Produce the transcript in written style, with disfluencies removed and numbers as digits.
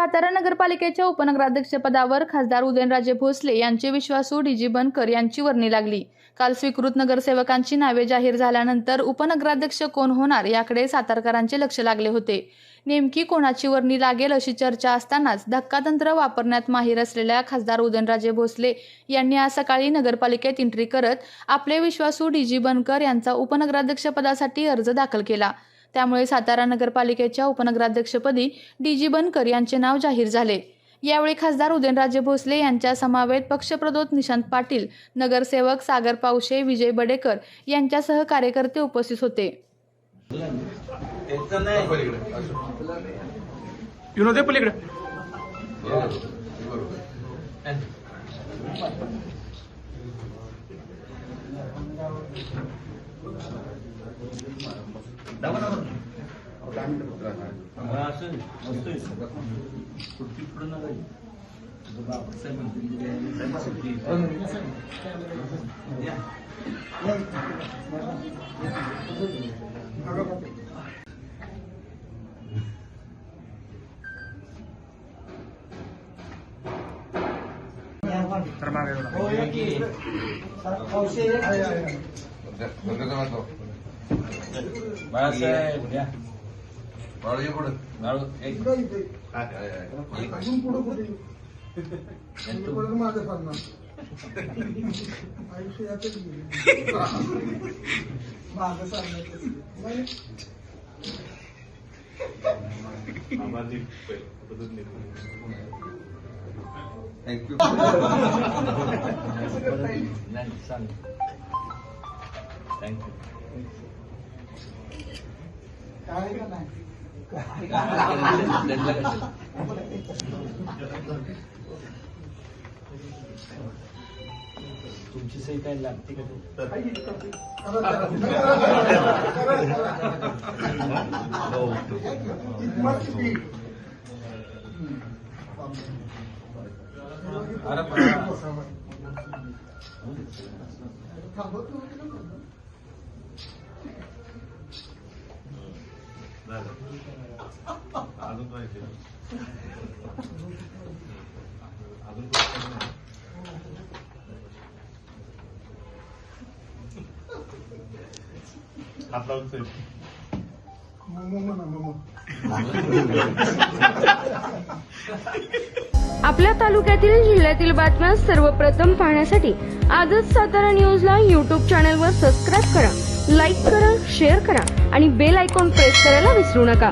सातारा नगरपालिकेच्या उपनगराध्यक्षपदावर खासदार उदयनराजे भोसले यांचे विश्वासू डीजी बनकर यांची वर्णी लागली। काल स्वीकृत नगरसेवकांची नावे जाहीर झाल्यानंतर उपनगराध्यक्ष कोण होणार याकडे सातारकरांचे लक्ष लागले होते। नेमकी कोणाची वर्णी लागेल अशी चर्चा असतानाच धक्कातंत्र वापरण्यात माहीर असलेल्या खासदार उदयनराजे भोसले यांनी आज सकाळी नगरपालिकेत एंट्री करत आपले विश्वासू डीजी बनकर यांचा उपनगराध्यक्षपदासाठी अर्ज दाखल केला। त्यामुळे सातारा नगरपालिकेच्या उपनगराध्यक्षपदी डीजी बनकर यांचे नाव जाहीर झाले। यावेळी खासदार उदयनराजे भोसले यांच्या समवेत पक्षप्रतोद निशांत पाटील, नगरसेवक सागर पावशे, विजय बडेकर यांच्यासह कार्यकर्ते उपस्थित होते। Thank you. Thank you. तुमची सही काय लागते आपल्या तालुक्यातील जिल्ह्यातील बातम्या सर्वप्रथम पाहण्यासाठी आजच सातारा न्यूजला YouTube चॅनलवर सबस्क्राईब करा, लाईक करा, शेअर करा आणि बेल आयकॉन प्रेस करायला विसरू नका।